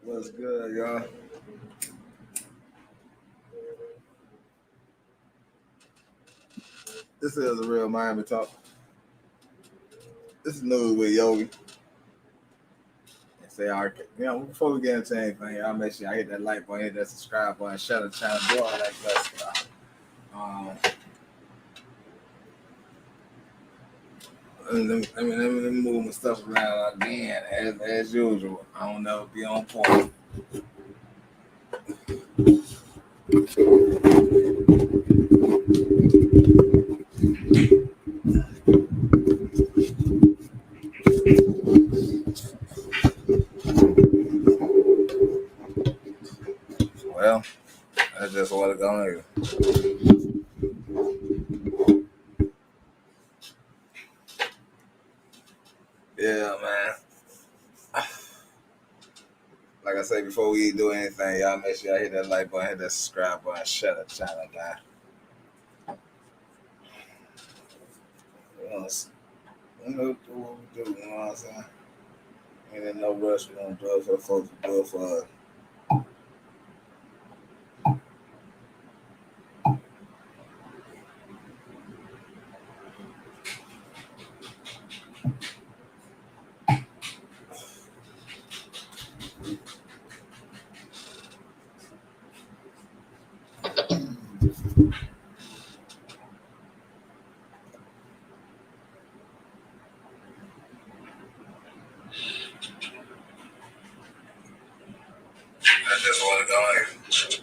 What's good, y'all? This is a real Miami talk. This is news with Yogi. Say before we get into anything, y'all make sure I hit that like button, hit that subscribe button, share the channel, do all that good stuff. Let me move my stuff around again as usual. I don't never be on point. Well, that's just what it's going to. Yeah, man. Like I said, before we do anything, y'all make sure y'all hit that like button, hit that subscribe button, share the channel, man. We know what we do, you know what I'm saying? Ain't in no rush, we don't do it for folks, we do it for us. I just want to go in.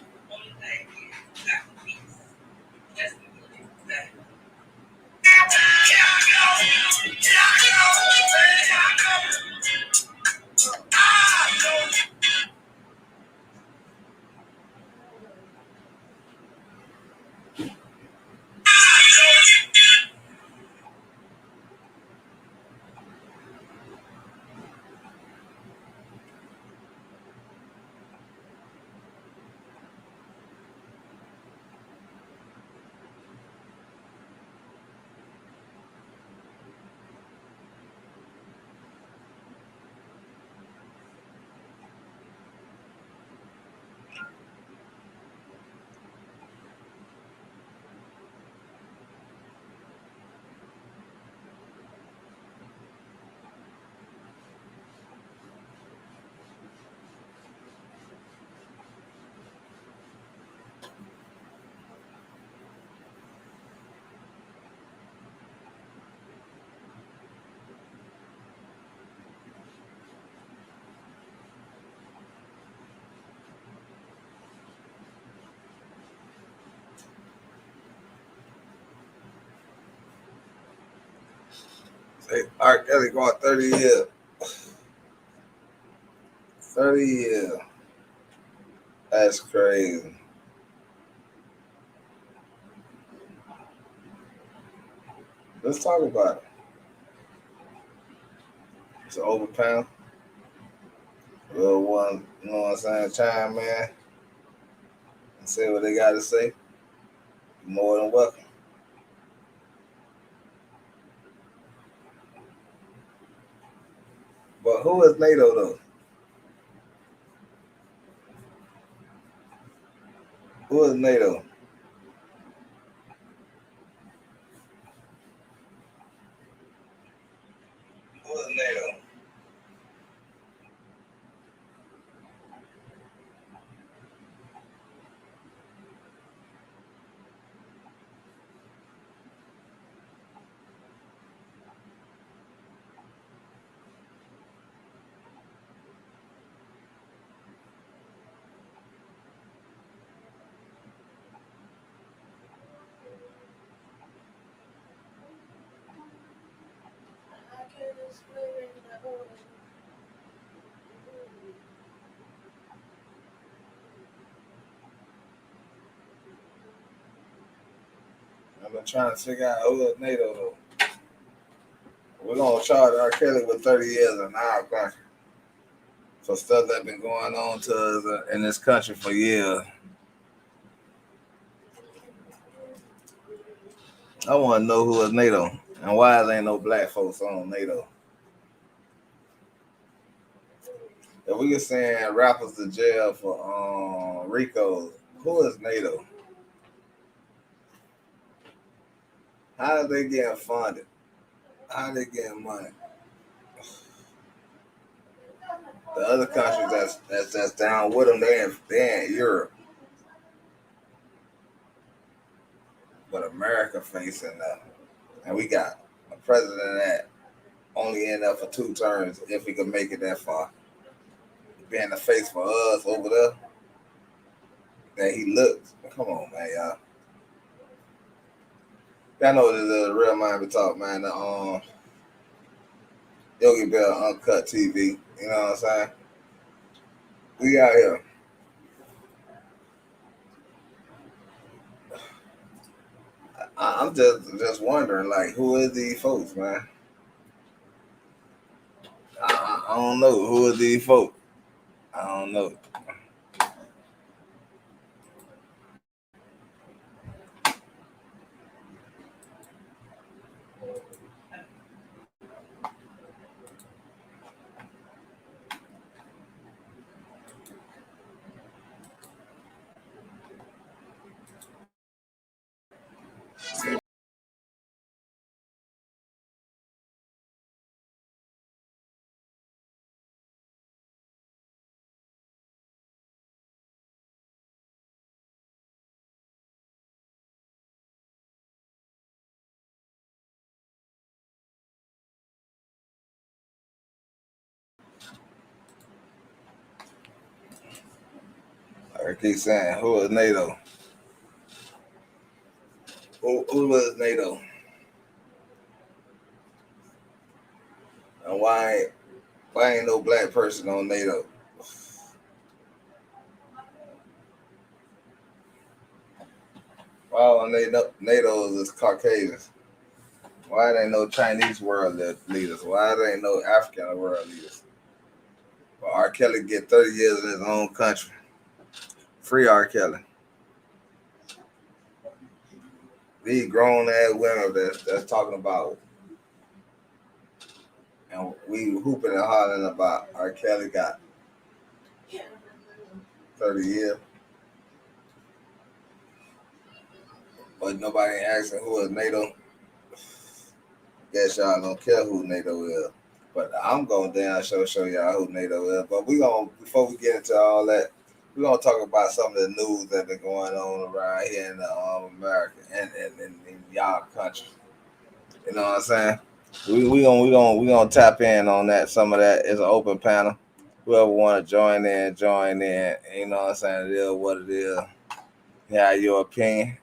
Say, R.Kelly going 30 years. 30 years. That's crazy. Let's talk about it. It's an overpound. Real one, you know what I'm saying? Chime, man. And say what they got to say. You're more than welcome. But who is Nato, though? Who is Nato? Who is Nato? I've been trying to figure out who is Nato, though. We're going to charge R.Kelly with 30 years in our country for stuff that's been going on to us in this country for years. I want to know who is Nato and why there ain't no black folks on Nato. If we can send rappers to jail for Rico, who is Nato? How are they getting funded? How are they getting money? The other countries that's down with them, they in Europe, but America facing them, and we got a president that only end up for 2 terms if he could make it that far. Being the face for us over there, that he looks. Come on, man, y'all. Y'all know this is a real mind to talk, man. Yogi Bell Uncut TV. You know what I'm saying? We out here. I'm just wondering, like, who is these folks, man? I don't know who are these folks. I don't know. I keep saying, who is Nato? Who is Nato? And why ain't no black person on Nato? Why on NATO is Caucasians? Why there ain't no Chinese world leaders? Why there ain't no African world leaders? Well, R. Kelly get 30 years in his own country. Free R. Kelly. These grown ass women that's talking about, and we hooping and hollering about R. Kelly got 30 years. But nobody ain't asking who is NATO. Guess y'all don't care who NATO is. But I'm going down show y'all who NATO is. But we gonna before we get into all that, we're gonna talk about some of the news that been going on around here in America and in y'all country. You know what I'm saying? We gonna tap in on that. Some of that is an open panel. Whoever want to join in, join in. You know what I'm saying? It is what it is. You have your opinion.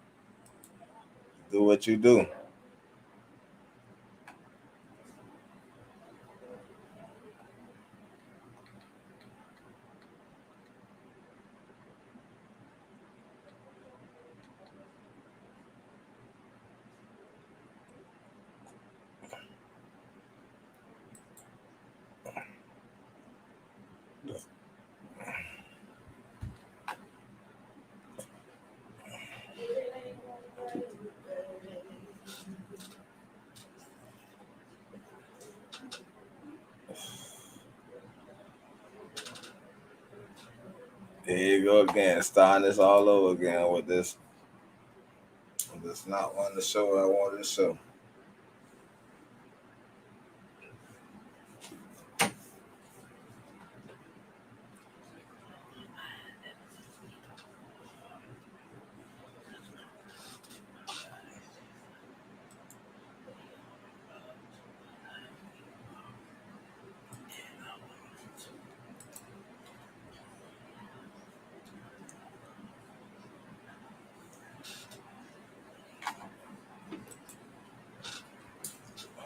Do what you do. Here you go again, starting this all over again with this. This not one to show what I wanted to show.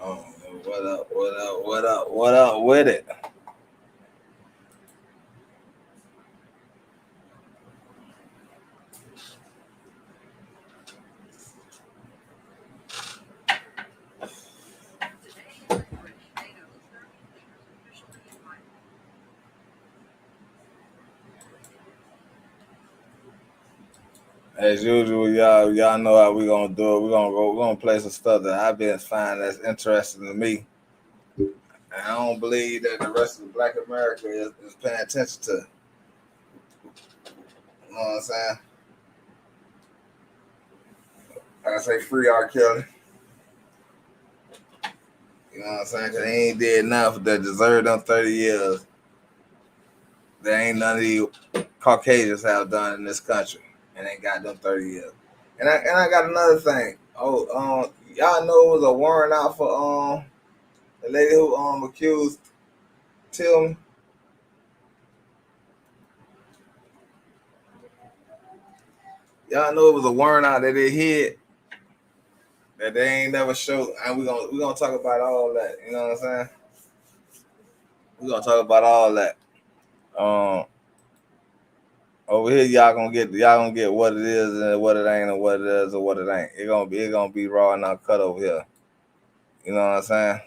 Oh, what up? What up? What up? What up with it? As usual, y'all know how we gonna do it. We're gonna play some stuff that I've been finding that's interesting to me. And I don't believe that the rest of Black America is paying attention to. You know what I'm saying? Like I say, free R.Kelly. You know what I'm saying? Because he ain't did enough that deserve them 30 years. There ain't none of these Caucasians have done in this country. And they got them 30 years. And I got another thing. Y'all know it was a warrant out for the lady who accused Tillman. Y'all know it was a warrant out that they hid that they ain't never showed. And we gonna talk about all that. You know what I'm saying? We gonna talk about all that. Um, Over here, y'all gonna get what it is and what it ain't and what it is or what it ain't. It gonna be raw and uncut over here. You know what I'm saying?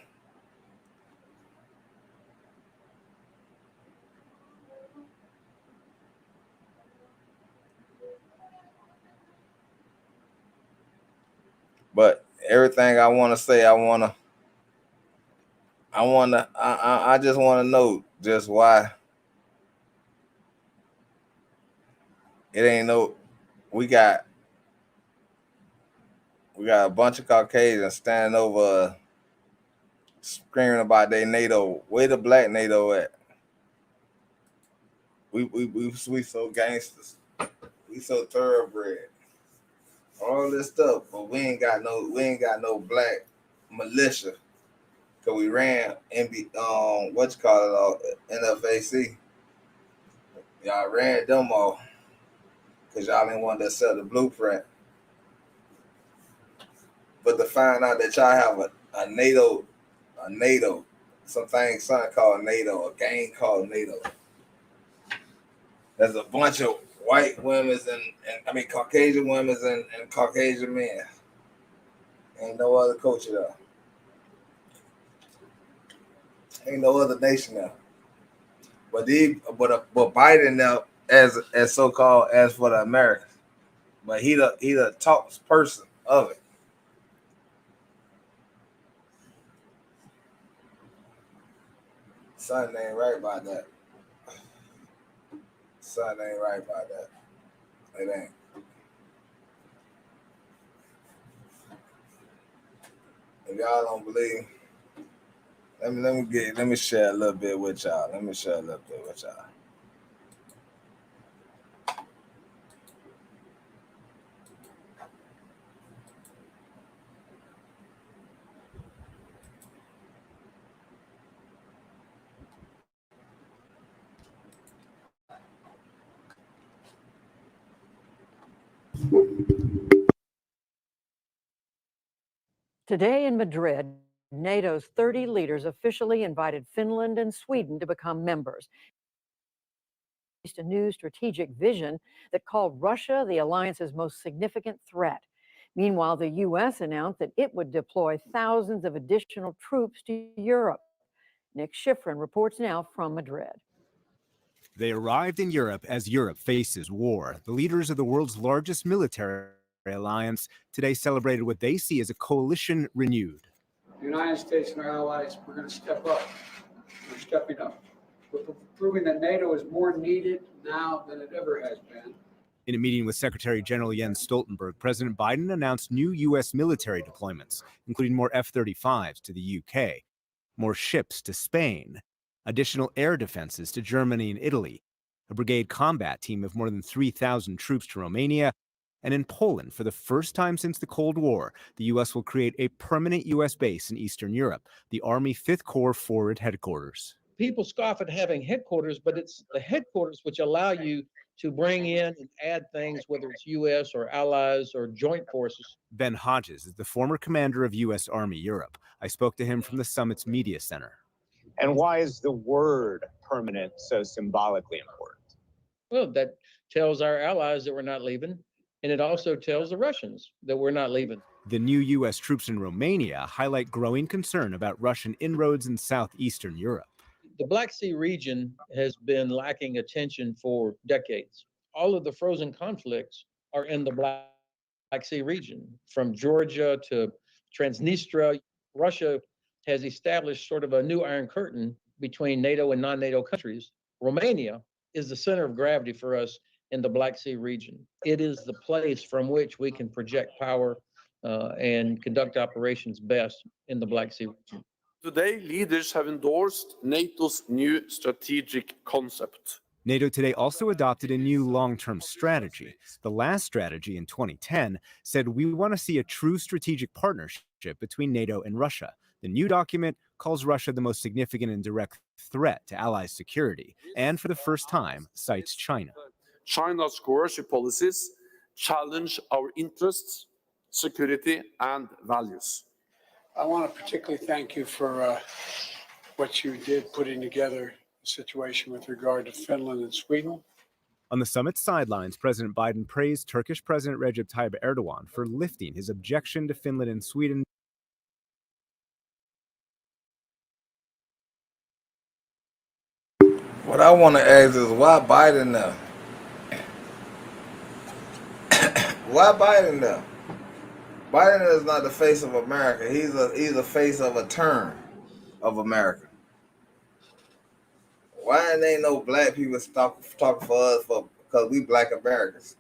But everything I want to say, I just want to know just why it ain't no. We got a bunch of Caucasians standing over, screaming about their NATO. Where the black NATO at? We so gangsters. We so thoroughbred. All this stuff, but we ain't got no black militia. Cause we ran what you call it, NFAC. Y'all ran them all because y'all didn't want to sell the blueprint. But to find out that y'all have a NATO, something called NATO, a gang called NATO. There's a bunch of white women and Caucasian women and Caucasian men. Ain't no other culture there. Ain't no other nation there. But Biden now as so called as for the Americans. But he the top person of it. Something ain't right about that. Something ain't right about that. It ain't. If y'all don't believe, let me share a little bit with y'all. Let me share a little bit with y'all. Today in Madrid, NATO's 30 leaders officially invited Finland and Sweden to become members. A new strategic vision that called Russia the alliance's most significant threat. Meanwhile, the U.S. announced that it would deploy thousands of additional troops to Europe. Nick Schifrin reports now from Madrid. They arrived in Europe as Europe faces war. The leaders of the world's largest military alliance today celebrated what they see as a coalition renewed. The United States and our allies, we're going to step up. We're stepping up. We're proving that NATO is more needed now than it ever has been. In a meeting with Secretary General Jens Stoltenberg, President Biden announced new U.S. military deployments, including more F-35s to the U.K., more ships to Spain, additional air defenses to Germany and Italy, a brigade combat team of more than 3,000 troops to Romania, and in Poland, for the first time since the Cold War, the U.S. will create a permanent U.S. base in Eastern Europe, the Army 5th Corps Forward Headquarters. People scoff at having headquarters, but it's the headquarters which allow you to bring in and add things, whether it's U.S. or allies or joint forces. Ben Hodges is the former commander of U.S. Army Europe. I spoke to him from the summit's media center. And why is the word permanent so symbolically important? Well, that tells our allies that we're not leaving, and it also tells the Russians that we're not leaving. The new U.S. troops in Romania highlight growing concern about Russian inroads in southeastern Europe. The Black Sea region has been lacking attention for decades. All of the frozen conflicts are in the Black Sea region, from Georgia to Transnistria. Russia has established sort of a new Iron Curtain between NATO and non-NATO countries. Romania is the center of gravity for us in the Black Sea region. It is the place from which we can project power and conduct operations best in the Black Sea region. Today, leaders have endorsed NATO's new strategic concept. NATO today also adopted a new long-term strategy. The last strategy in 2010 said we want to see a true strategic partnership between NATO and Russia. The new document calls Russia the most significant and direct threat to allies' security, and for the first time, cites China. China's coercive policies challenge our interests, security, and values. I want to particularly thank you for what you did putting together the situation with regard to Finland and Sweden. On the summit's sidelines, President Biden praised Turkish President Recep Tayyip Erdogan for lifting his objection to Finland and Sweden. What I want to ask is why Biden now? Why Biden now? Biden is not the face of America. He's the face of a term of America. Why ain't no black people talking for us because we black Americans?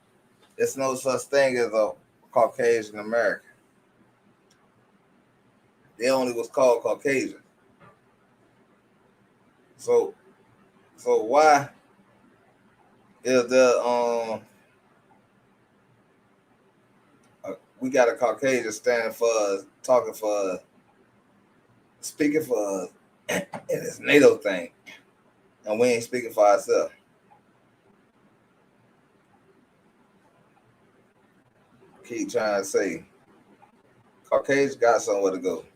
It's no such thing as a Caucasian American. They only was called Caucasian. So why is there we got a Caucasian standing for us, talking for us, speaking for us in this NATO thing, and we ain't speaking for ourselves? Keep trying to say Caucasians got somewhere to go.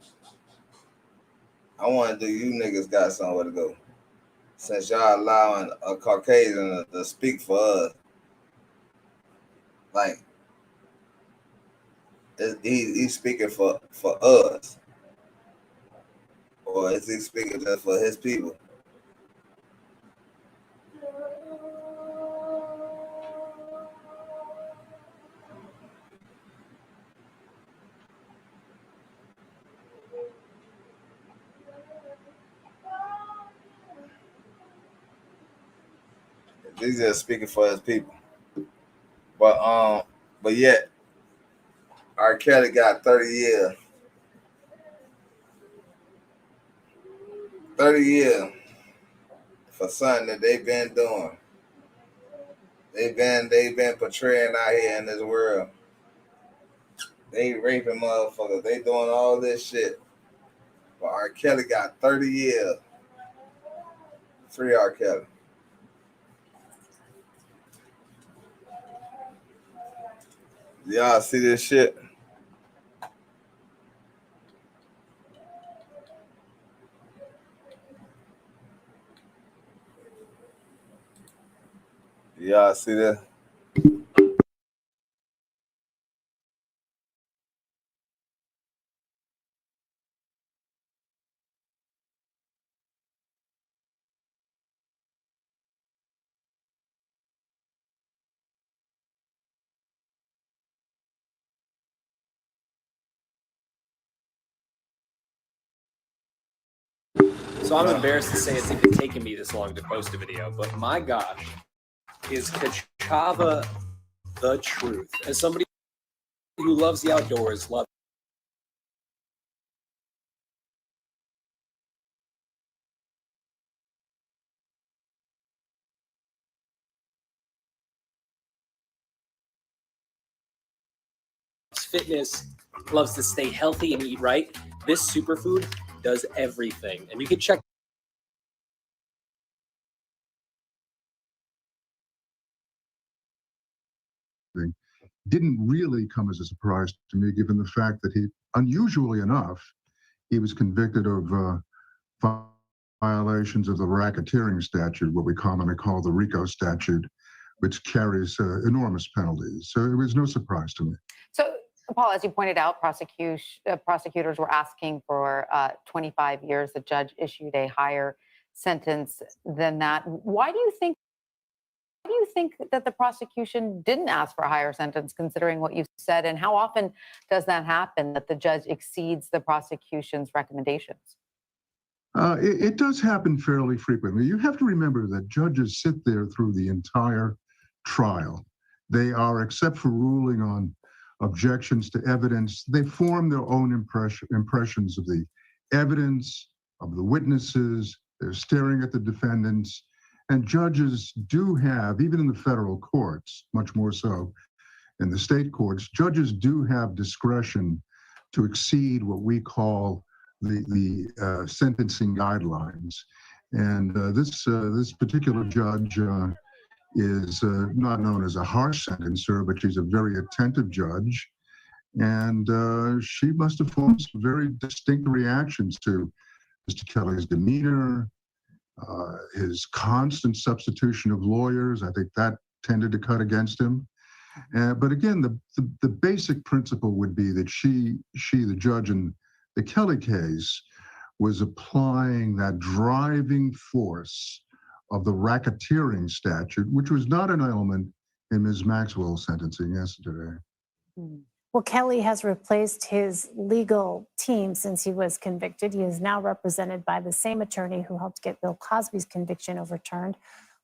I want to do you niggas got somewhere to go. Since y'all allowing a Caucasian to speak for us, like he's speaking for us, or is he speaking just for his people? He's just speaking for his people. But yet R.Kelly got 30 years. 30 years for something that they've been doing. They've been portraying out here in this world. They raping motherfuckers. They doing all this shit. But R. Kelly got 30 years. Free R. Kelly. Y'all see this shit? Y'all see this? So I'm embarrassed to say it's even taken me this long to post a video, but my gosh, is Kachava the truth? As somebody who loves the outdoors, loves fitness, loves to stay healthy and eat right, this superfood does everything. And you can check didn't really come as a surprise to me, given the fact that he, unusually enough, he was convicted of violations of the racketeering statute, what we commonly call the RICO statute, which carries enormous penalties. So it was no surprise to me. So, Paul, as you pointed out, prosecutors were asking for 25 years. The judge issued a higher sentence than that. Why do you think that the prosecution didn't ask for a higher sentence, considering what you said? And how often does that happen, that the judge exceeds the prosecution's recommendations? It does happen fairly frequently. You have to remember that judges sit there through the entire trial. They are, except for ruling on objections to evidence, they form their own impressions of the evidence, of the witnesses. They're staring at the defendants. And judges do have, even in the federal courts, much more so in the state courts, judges do have discretion to exceed what we call the sentencing guidelines. And this particular judge is not known as a harsh sentencer, but she's a very attentive judge. And she must have formed some very distinct reactions to Mr. Kelly's demeanor, his constant substitution of lawyers. I think that tended to cut against him. But again, the basic principle would be that she, the judge in the Kelly case, was applying that driving force of the racketeering statute, which was not an element in Ms. Maxwell's sentencing yesterday. Well, Kelly has replaced his legal team since he was convicted. He is now represented by the same attorney who helped get Bill Cosby's conviction overturned.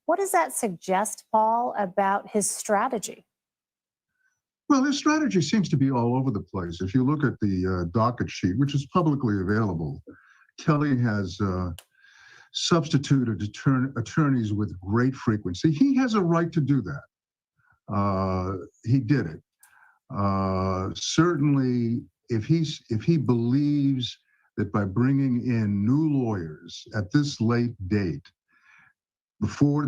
What does that suggest, Paul, about his strategy? Well, his strategy seems to be all over the place. If you look at the docket sheet, which is publicly available, Kelly has substituted attorneys with great frequency. He has a right to do that. He did it. Certainly, if he believes that by bringing in new lawyers at this late date,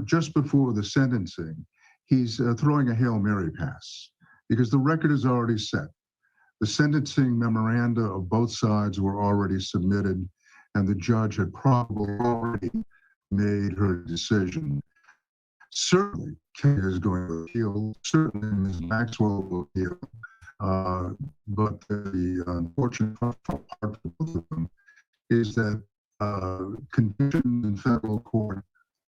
just before the sentencing, he's throwing a Hail Mary pass, because the record is already set. The sentencing memoranda of both sides were already submitted, and the judge had probably already made her decision. Certainly, Kelly is going to appeal. Certainly, Ms. Maxwell will appeal. But the unfortunate part for both of them is that convictions in federal court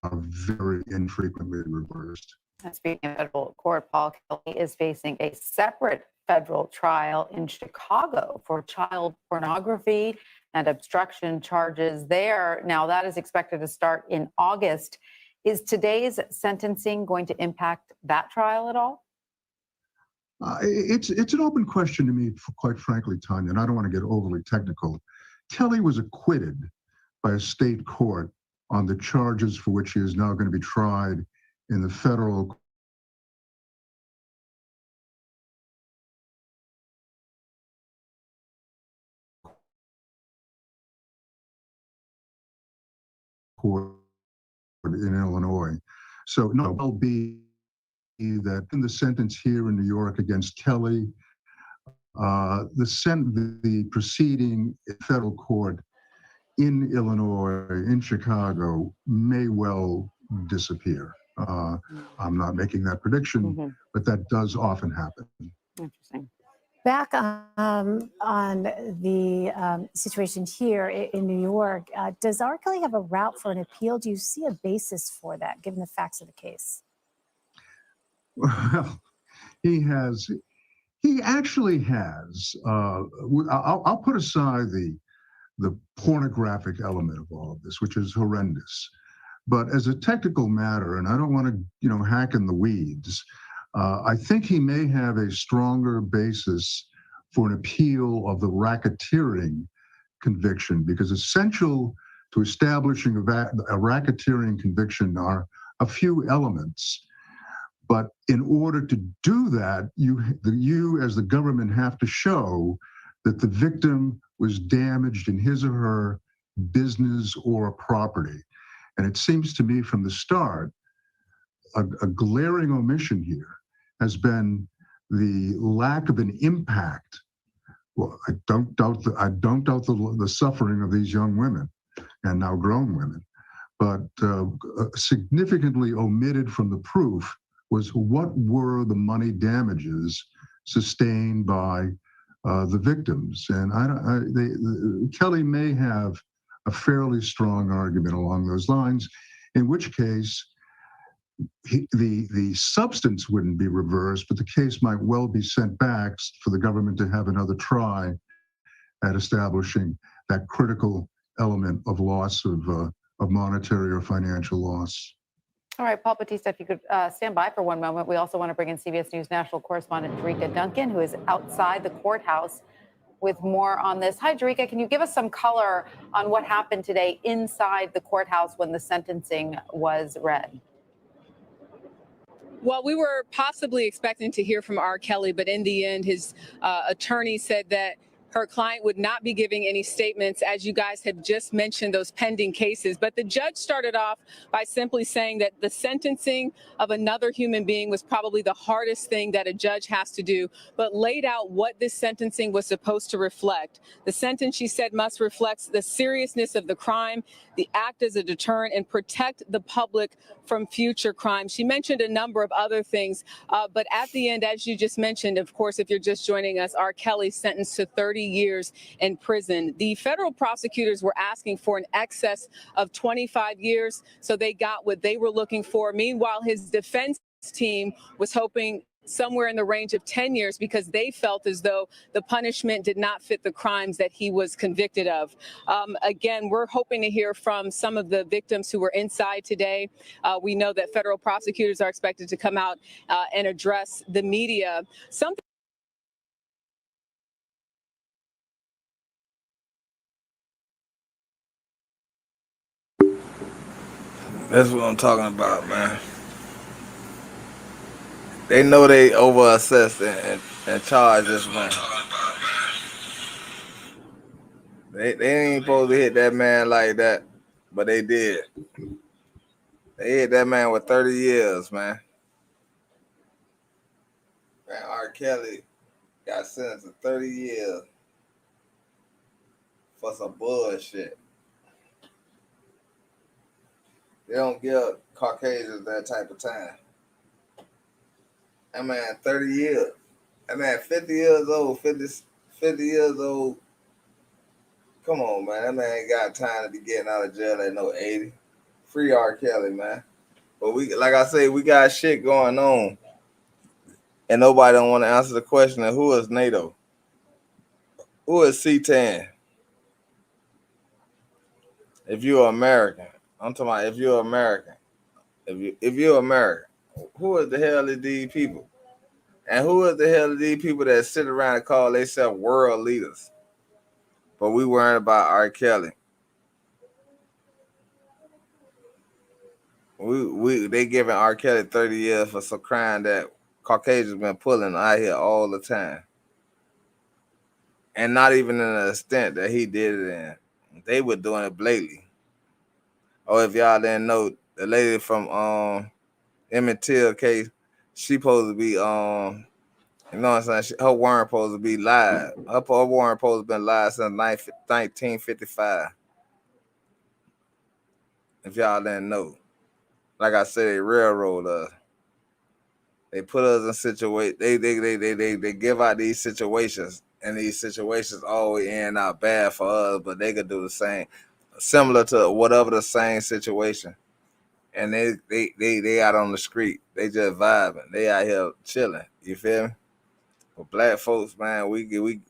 are very infrequently reversed. And speaking of federal court, Paul Kelly is facing a separate federal trial in Chicago for child pornography and obstruction charges there. Now, that is expected to start in August. Is today's sentencing going to impact that trial at all? It's an open question to me, quite frankly, Tanya, and I don't want to get overly technical. Kelly was acquitted by a state court on the charges for which he is now going to be tried in the federal court in Illinois. So no, it will be that in the sentence here in New York against Kelly, the proceeding in federal court in Illinois, in Chicago, may well disappear. I'm not making that prediction, but that does often happen. Interesting. Back on the situation here in New York, does R.Kelly have a route for an appeal? Do you see a basis for that, given the facts of the case? Well, he actually has. I'll put aside the pornographic element of all of this, which is horrendous. But as a technical matter, and I don't want to, hack in the weeds, I think he may have a stronger basis for an appeal of the racketeering conviction, because essential to establishing a racketeering conviction are a few elements. But in order to do that, you as the government have to show that the victim was damaged in his or her business or property. And it seems to me from the start, a glaring omission here has been the lack of an impact. Well, I don't doubt the suffering of these young women and now grown women, but significantly omitted from the proof was what were the money damages sustained by the victims. And Kelly may have a fairly strong argument along those lines, in which case the substance wouldn't be reversed, but the case might well be sent back for the government to have another try at establishing that critical element of loss of monetary or financial loss. All right, Paul Batista, if you could stand by for one moment. We also want to bring in CBS News national correspondent Jerika Duncan, who is outside the courthouse with more on this. Hi, Jerika. Can you give us some color on what happened today inside the courthouse when the sentencing was read? Well, we were possibly expecting to hear from R.Kelly, but in the end, his attorney said that her client would not be giving any statements, as you guys have just mentioned, those pending cases. But the judge started off by simply saying that the sentencing of another human being was probably the hardest thing that a judge has to do, but laid out what this sentencing was supposed to reflect. The sentence, she said, must reflect the seriousness of the crime, the act as a deterrent, and protect the public from future crimes. She mentioned a number of other things, but at the end, as you just mentioned, of course, if you're just joining us, R.Kelly sentenced to 30 years in prison. The federal prosecutors were asking for an excess of 25 years, so they got what they were looking for. Meanwhile, his defense team was hoping somewhere in the range of 10 years because they felt as though the punishment did not fit the crimes that he was convicted of. Again, we're hoping to hear from some of the victims who were inside today. We know that federal prosecutors are expected to come out and address the media. Something That's what I'm talking about, man. They know they over-assessed and charged this man. They ain't supposed to hit that man like that, but they did. They hit that man with 30 years, man. Man, R.Kelly got sentenced to 30 years for some bullshit. They don't give Caucasians that type of time. That man 30 years. That man 50 years old, 50 years old. Come on, man. That man ain't got time to be getting out of jail at no 80. Free R. Kelly, man. But we, like I say, we got shit going on. And nobody don't want to answer the question of who is Nato? Who is C-10? If you're American. I'm talking about if you're American. If you're American, who is the hell is these people? And who is the hell are these people that sit around and call themselves world leaders? But we worrying about R. Kelly. They giving R. Kelly 30 years for some crime that Caucasians been pulling out here all the time. And not even in the extent that he did it in. They were doing it blatantly. Or if y'all didn't know, the lady from Emmett Till case, she supposed to be you know what I'm saying? Her warrant supposed to be live. Her warrant supposed to been live since 1955. If y'all didn't know. Like I said, they railroad us. They put us in situations. They give out these situations, and these situations always end out bad for us. But they could do the same, similar to whatever the same situation. And they out on the street. They just vibing. They out here chilling. You feel me? But black folks, man, we getting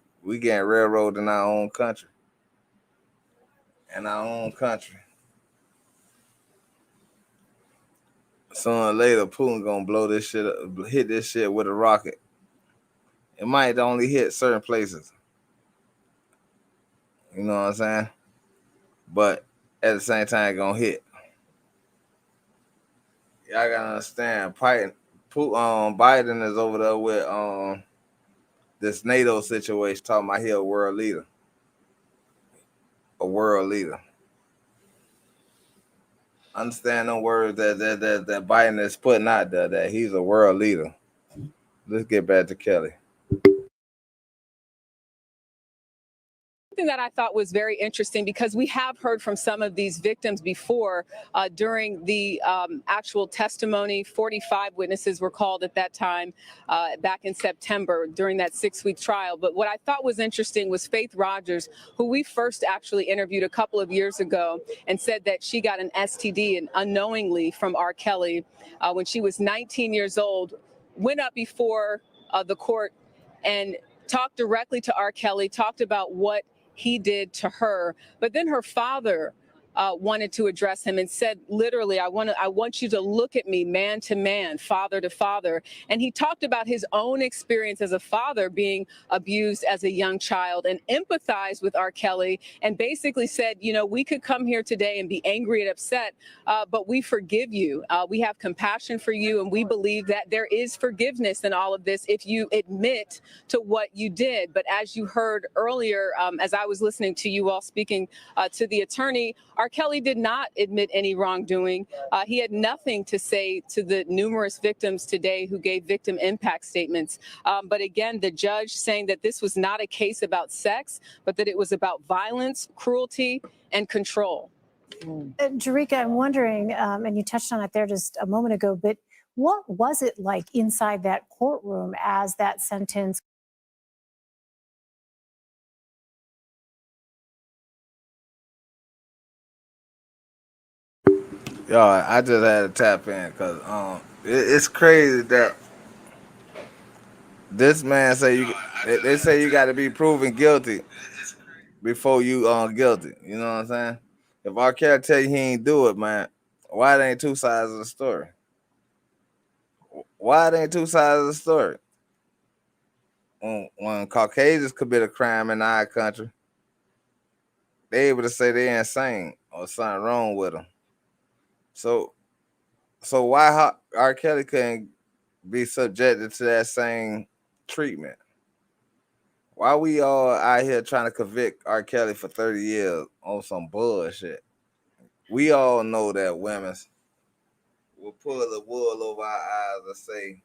railroaded in our own country. Sooner or later, Putin gonna blow this shit up, hit this shit with a rocket. It might only hit certain places. You know what I'm saying? But at the same time, it gonna hit. Y'all gotta understand, Biden is over there with this Nato situation, talking about he a world leader. A world leader. Understand them words that Biden is putting out there, that he's a world leader. Let's get back to Kelly. Something that I thought was very interesting, because we have heard from some of these victims before during the actual testimony. 45 witnesses were called at that time back in September during that 6-week trial. But what I thought was interesting was Faith Rogers, who we first actually interviewed a couple of years ago, and said that she got an STD and unknowingly from R. Kelly when she was 19 years old, went up before the court and talked directly to R. Kelly, talked about what he did to her. But then her father wanted to address him and said, literally, I want you to look at me man to man, father to father. And he talked about his own experience as a father being abused as a young child and empathized with R. Kelly and basically said, you know, we could come here today and be angry and upset, but we forgive you. We have compassion for you. And we believe that there is forgiveness in all of this if you admit to what you did. But as you heard earlier, as I was listening to you all speaking to the attorney, R. Kelly did not admit any wrongdoing. He had nothing to say to the numerous victims today who gave victim impact statements. But again, the judge saying that this was not a case about sex, but that it was about violence, cruelty, and control. Jerika, I'm wondering, and you touched on it there just a moment ago, but what was it like inside that courtroom as that sentence? Yo, I just had to tap in because it's crazy that this man say they say you got to be proven guilty before you guilty. You know what I'm saying? If R. Kelly tell you he ain't do it, man, why it ain't two sides of the story? Why it ain't two sides of the story? When Caucasians commit a crime in our country, they able to say they insane or something wrong with them. So why R. Kelly couldn't be subjected to that same treatment? Why we all out here trying to convict R. Kelly for 30 years on some bullshit? We all know that women will pull the wool over our eyes and say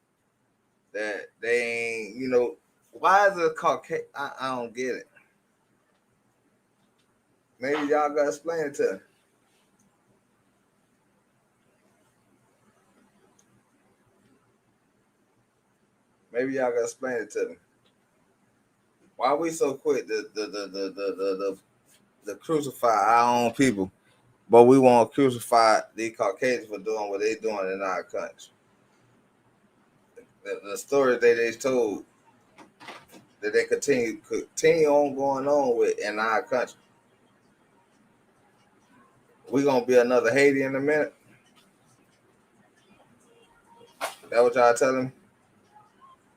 that they ain't, you know, why is it Caucasian? I don't get it. Maybe y'all gotta explain it to me. Maybe y'all gotta explain it to me. Why we so quick to crucify our own people, but we won't crucify the Caucasians for doing what they doing in our country? The story that they told that they continue on going on with in our country. We gonna be another Haiti in a minute. That what y'all telling me?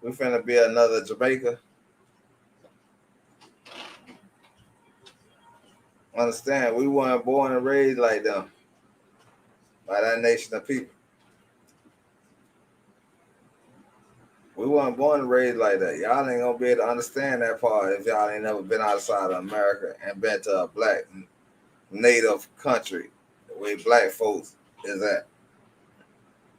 We finna be another Jamaica. Understand? We weren't born and raised like them by that nation of people. We weren't born and raised like that. Y'all ain't gonna be able to understand that part if y'all ain't never been outside of America and been to a black native country where black folks is at.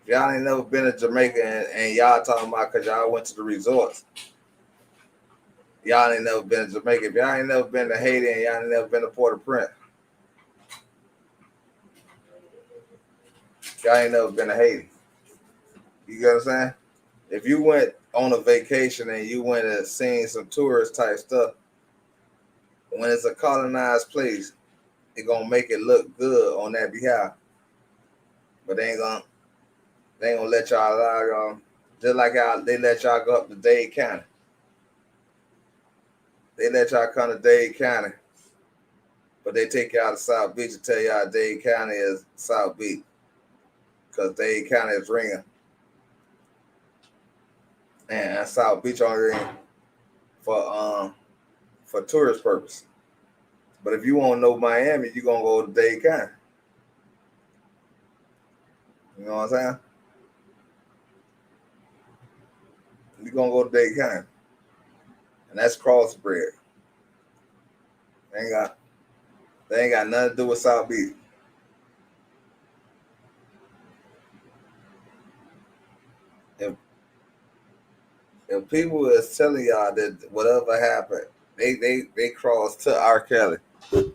If y'all ain't never been to Jamaica and y'all talking about because y'all went to the resorts, y'all ain't never been to Jamaica. If y'all ain't never been to Haiti and y'all ain't never been to Port-au-Prince, y'all ain't never been to Haiti. You get what I'm saying? If you went on a vacation and you went and seen some tourist type stuff, when it's a colonized place, it gonna make it look good on that behalf. But they ain't gonna let y'all just like how they let y'all go up to Dade County. They let y'all come to Dade County, but they take y'all to South Beach and tell y'all Dade County is South Beach because Dade County is ringing. And South Beach only for tourist purpose. But if you want to know Miami, you're gonna go to Dade County. You know what I'm saying? You're gonna go to Dade County. And that's crossbred. They ain't got nothing to do with South Beach. If people is telling y'all that whatever happened, they crossed to R. Kelly. I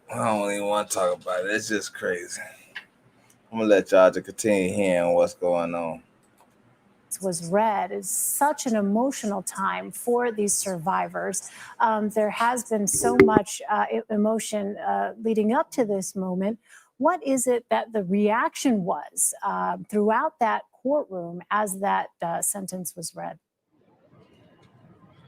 don't even want to talk about it. It's just crazy. I'm gonna let y'all to continue hearing what's going on. Was read is such an emotional time for these survivors. There has been so much emotion leading up to this moment. What is it that the reaction was throughout that courtroom as that sentence was read?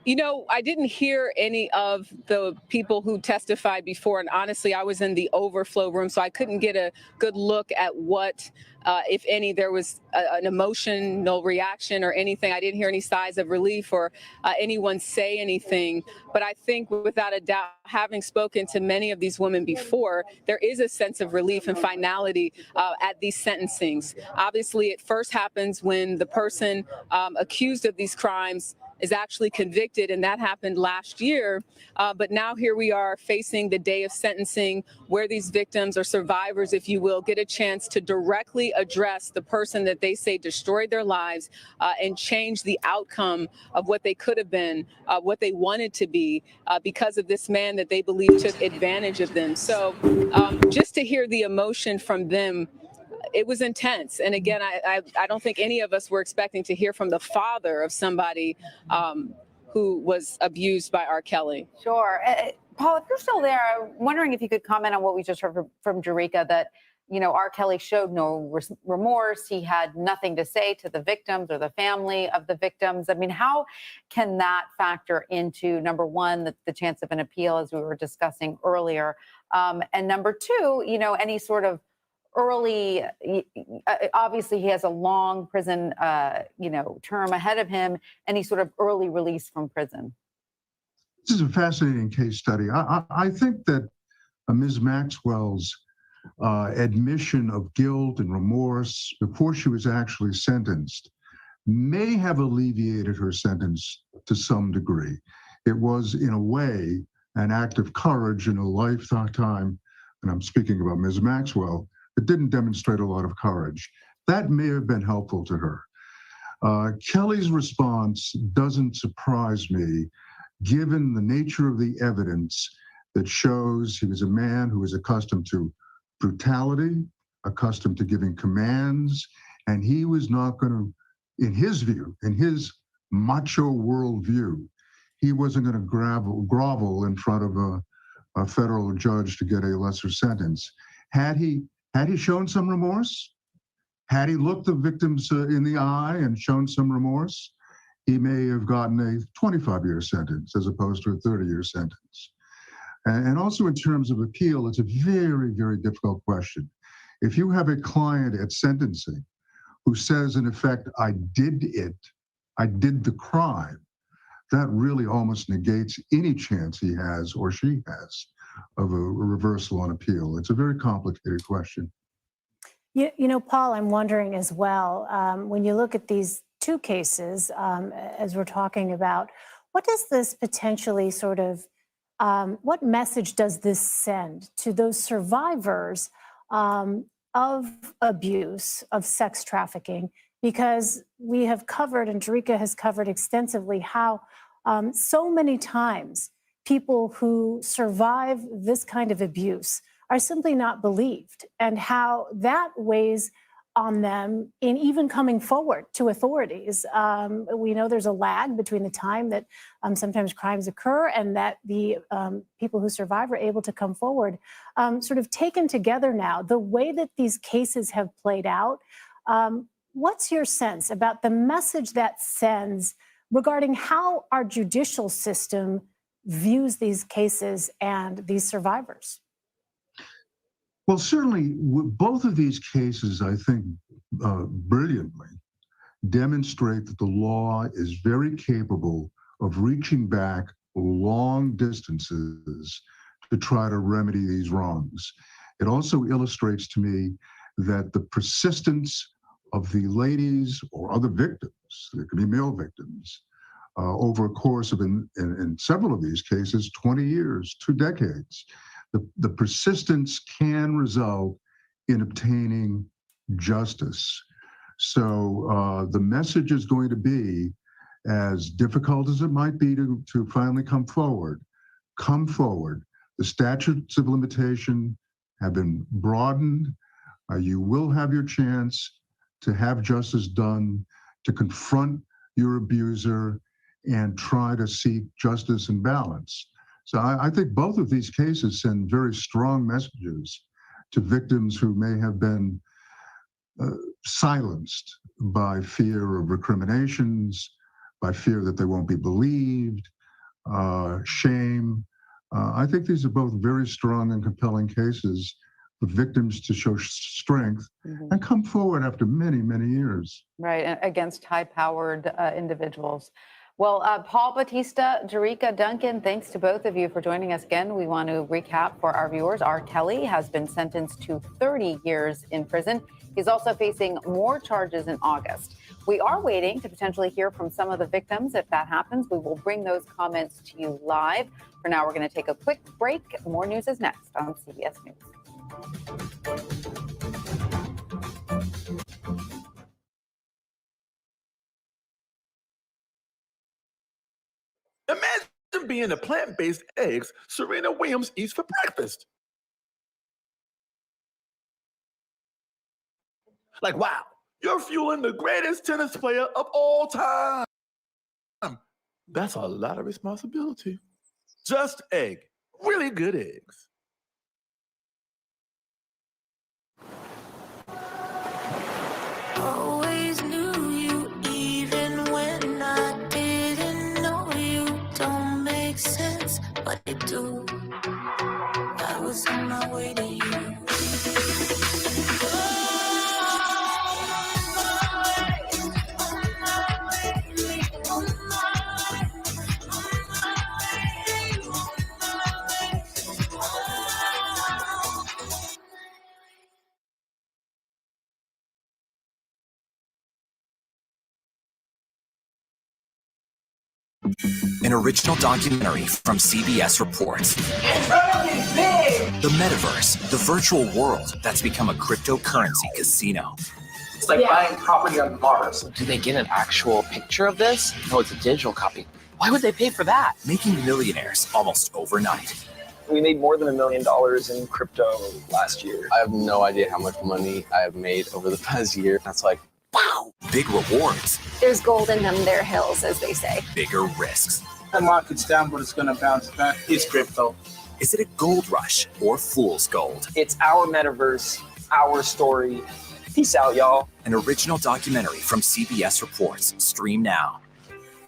You know, I didn't hear any of the people who testified before, and honestly, I was in the overflow room, so I couldn't get a good look at what, if any, there was an emotional reaction or anything. I didn't hear any sighs of relief or anyone say anything. But I think without a doubt, having spoken to many of these women before, there is a sense of relief and finality at these sentencings. Obviously, it first happens when the person accused of these crimes is actually convicted, and that happened last year. But now here we are facing the day of sentencing, where these victims or survivors, if you will, get a chance to directly address the person that they say destroyed their lives and change the outcome of what they could have been, what they wanted to be, because of this man that they believe took advantage of them. So just to hear the emotion from them, it was intense. And again, I don't think any of us were expecting to hear from the father of somebody who was abused by R. Kelly. Sure. Paul, if you're still there, I'm wondering if you could comment on what we just heard from Jerika, that, you know, R. Kelly showed no remorse. He had nothing to say to the victims or the family of the victims. I mean, how can that factor into, number one, the chance of an appeal, as we were discussing earlier, and number two, you know, any sort of early, obviously he has a long prison, term ahead of him, any sort of early release from prison? This is a fascinating case study. I think that Ms. Maxwell's admission of guilt and remorse before she was actually sentenced may have alleviated her sentence to some degree. It was, in a way, an act of courage in a lifetime, and I'm speaking about Ms. Maxwell, that didn't demonstrate a lot of courage. That may have been helpful to her. Kelly's response doesn't surprise me, given the nature of the evidence that shows he was a man who was accustomed to brutality, accustomed to giving commands, and he was not going to, in his view, in his macho worldview, he wasn't going to grovel in front of a federal judge to get a lesser sentence. Had he shown some remorse? Had he looked the victims in the eye and shown some remorse? He may have gotten a 25-year sentence as opposed to a 30-year sentence. And also in terms of appeal, it's a very, very difficult question. If you have a client at sentencing who says, in effect, I did the crime, that really almost negates any chance he has or she has of a reversal on appeal. It's a very complicated question. You know, Paul, I'm wondering as well, when you look at these two cases, as we're talking about, what does this potentially sort of, what message does this send to those survivors of abuse, of sex trafficking? Because we have covered, and Jerika has covered extensively, how so many times people who survive this kind of abuse are simply not believed, and how that weighs on them in even coming forward to authorities. We know there's a lag between the time that sometimes crimes occur and that the people who survive are able to come forward. Sort of taken together now, the way that these cases have played out, what's your sense about the message that sends regarding how our judicial system views these cases and these survivors? Well, certainly, both of these cases, I think, brilliantly demonstrate that the law is very capable of reaching back long distances to try to remedy these wrongs. It also illustrates to me that the persistence of the ladies or other victims, there could be male victims, over a course of, in several of these cases, 20 years, 2 decades, the persistence can result in obtaining justice. So the message is going to be, as difficult as it might be to finally come forward. The statutes of limitation have been broadened. You will have your chance to have justice done, to confront your abuser and try to seek justice and balance. So I think both of these cases send very strong messages to victims who may have been silenced by fear of recriminations, by fear that they won't be believed, shame. I think these are both very strong and compelling cases for victims to show strength and come forward after many, many years. Right, and against high-powered individuals. Well, Paul Bautista, Jerika Duncan, thanks to both of you for joining us again. We want to recap for our viewers. R.Kelly has been sentenced to 30 years in prison. He's also facing more charges in August. We are waiting to potentially hear from some of the victims. If that happens, we will bring those comments to you live. For now, we're going to take a quick break. More news is next on CBS News. Imagine being the plant-based eggs Serena Williams eats for breakfast. Like, wow, you're fueling the greatest tennis player of all time. That's a lot of responsibility. Just egg, really good eggs. Always knew you, even when I didn't know you. Don't make sense, but it do. I was on my way to you. An original documentary from CBS reports. The metaverse, the virtual world that's become a cryptocurrency casino. It's like buying property on Mars. Do they get an actual picture of this? No, it's a digital copy. Why would they pay for that? Making millionaires almost overnight. We made more than $1 million in crypto last year. I have no idea how much money I have made over the past year. That's like, wow. Big rewards. There's gold in them, there hills, as they say. Bigger risks. The market's down, but it's going to bounce back. It's crypto. Is it a gold rush or fool's gold? It's our metaverse, our story. Peace out, y'all. An original documentary from CBS Reports. Stream now.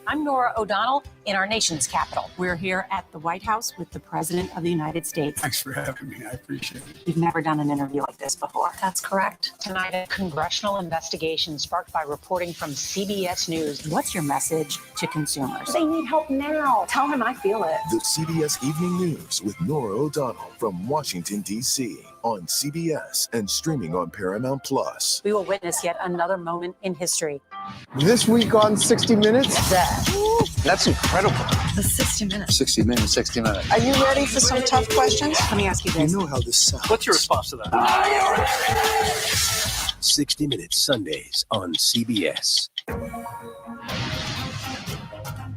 I'm Nora O'Donnell in our nation's capital. We're here at the White House with the President of the United States. Thanks for having me. I appreciate it. You've never done an interview like this before. That's correct. Tonight, a congressional investigation sparked by reporting from CBS News. What's your message to consumers? They need help now. Tell him I feel it. The CBS Evening News with Nora O'Donnell from Washington, D.C. on CBS and streaming on Paramount Plus. We will witness yet another moment in history. This week on 60 Minutes? That's incredible. The 60 Minutes. 60 Minutes, 60 Minutes. Are you ready for some tough questions? Let me ask you this. You know how this sounds. What's your response to that? 60 Minutes Sundays on CBS.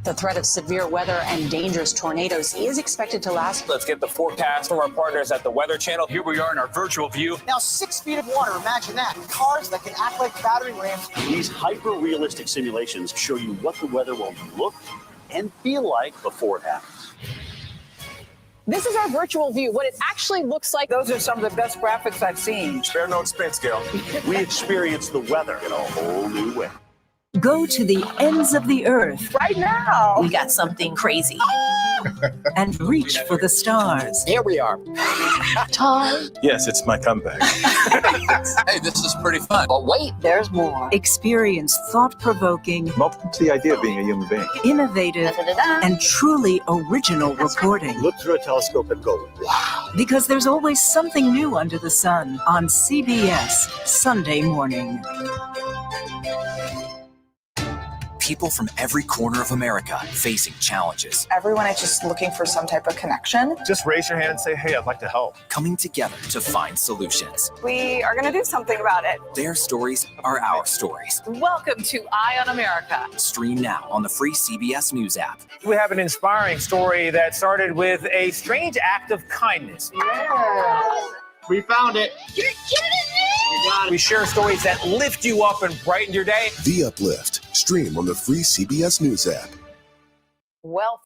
The threat of severe weather and dangerous tornadoes is expected to last. Let's get the forecast from our partners at the Weather Channel. Here we are in our virtual view. Now 6 feet of water, imagine that. Cars that can act like battering rams. These hyper-realistic simulations show you what the weather will look and feel like before it happens. This is our virtual view. What it actually looks like. Those are some of the best graphics I've seen. Spare no expense, Gail. We experience the weather in a whole new way. Go to the ends of the earth. Right now. We got something crazy. And reach for the stars. Here we are. Time. Yes, it's my comeback. Hey, this is pretty fun. But wait, there's more. Experience thought-provoking. Welcome to the idea of being a human being. Innovative and truly original reporting. Look through a telescope and go, wow. Because there's always something new under the sun on CBS Sunday morning. People from every corner of America facing challenges. Everyone is just looking for some type of connection. Just raise your hand and say, hey, I'd like to help. Coming together to find solutions. We are going to do something about it. Their stories are our stories. Welcome to Eye on America. Stream now on the free CBS News app. We have an inspiring story that started with a strange act of kindness. Yeah. We found it. You're kidding me! We share stories that lift you up and brighten your day. The Uplift. Stream on the free CBS News app. Well,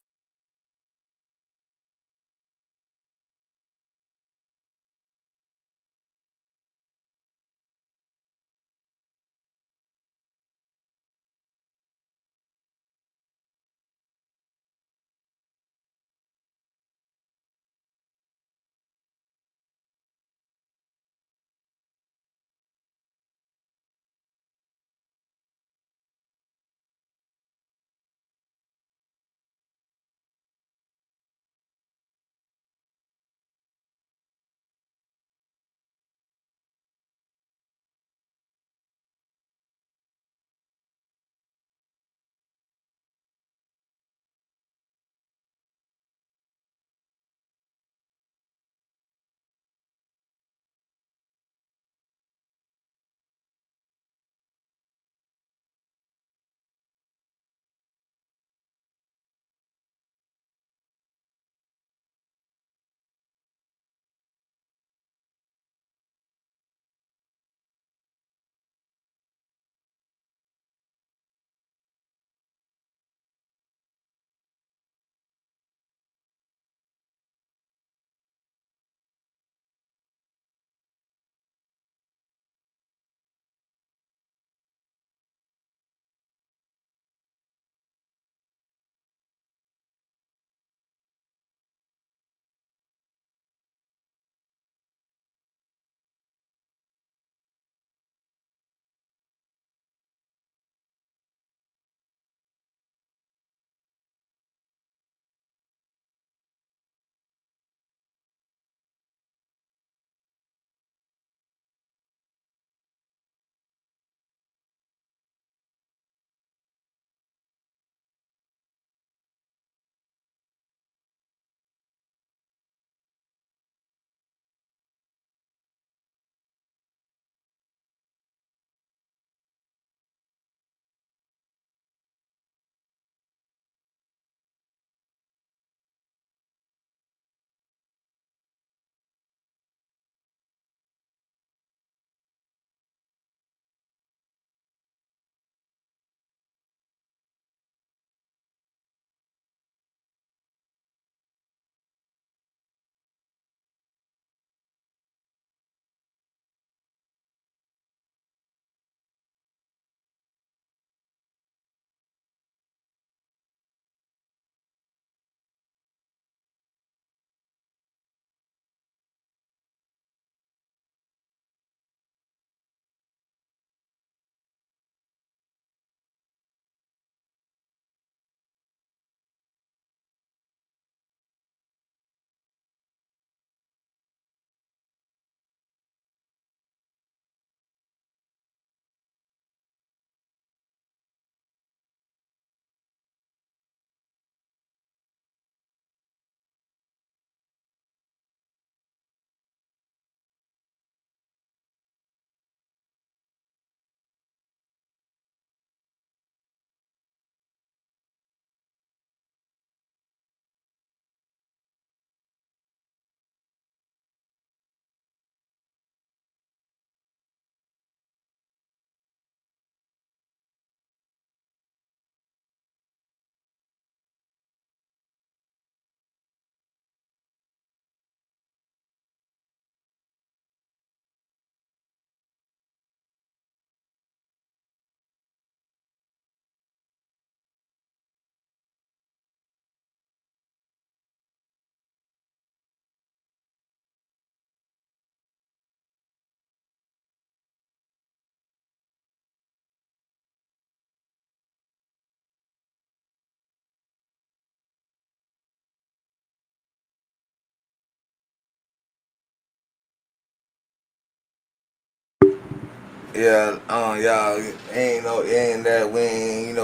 Yeah, y'all ain't that we ain't,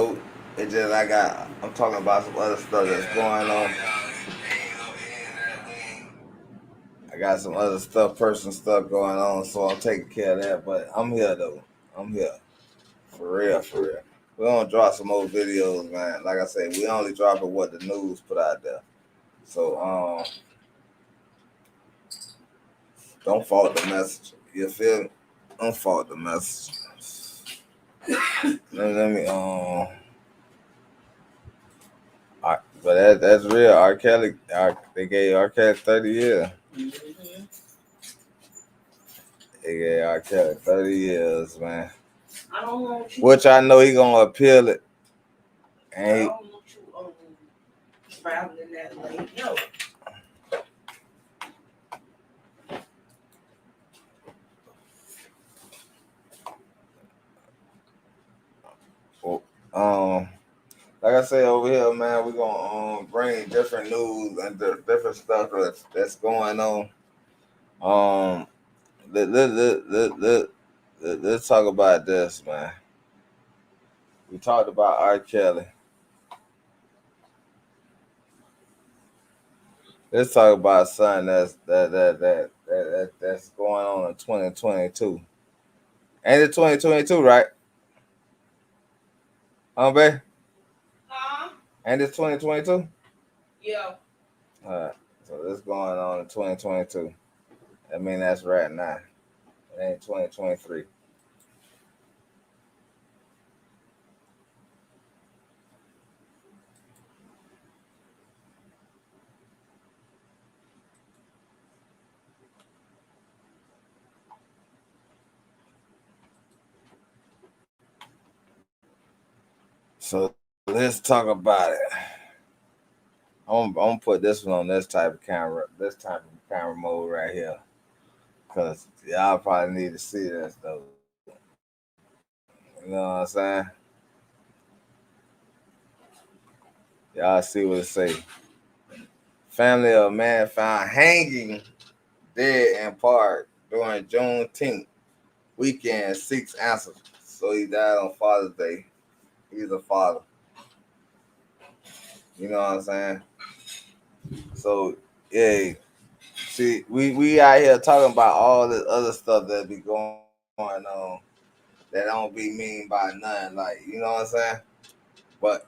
it just I'm talking about some other stuff that's going on. I got some other personal stuff going on, so I'm taking care of that. But I'm here though. I'm here. For real. We're gonna drop some more videos, man. Like I said, we only dropping what the news put out there. So don't fault the message. You feel me? Don't fault the message. let me but that's real. R.Kelly, they gave R.Kelly 30 years. They gave R.Kelly 30 years, man. I don't want you. Which I know he gonna appeal it. And I don't want you traveling that late. No. Like I say over here, man, we're gonna bring different news and different stuff that's going on. Let's talk about this, man. We talked about R.Kelly. Let's talk about something that's going on in 2022. Ain't it 2022, right? Babe? Ain't it 2022? Yeah. All right. So this going on in 2022. I mean, that's right now. It ain't 2023. So let's talk about it. I'm gonna put this one on this type of camera mode right here, cause y'all probably need to see this though. You know what I'm saying? Y'all see what it say. Family of man found hanging dead in park during Juneteenth weekend seeks answers. So he died on Father's Day. He's a father. You know what I'm saying? So yeah, see, we out here talking about all this other stuff that be going on that don't be mean by nothing. Like, you know what I'm saying? But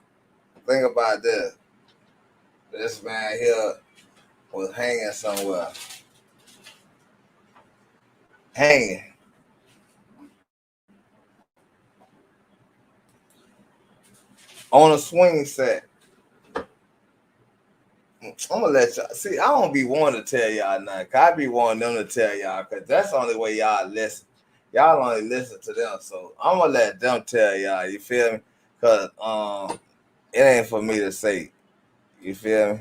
think about this. This man here was hanging somewhere. Hanging. On a swing set. I'm gonna let y'all see. I don't be wanting to tell y'all nothing. I be wanting them to tell y'all, because that's the only way y'all listen. Y'all only listen to them. So I'm gonna let them tell y'all, you feel me? Because it ain't for me to say. You feel me?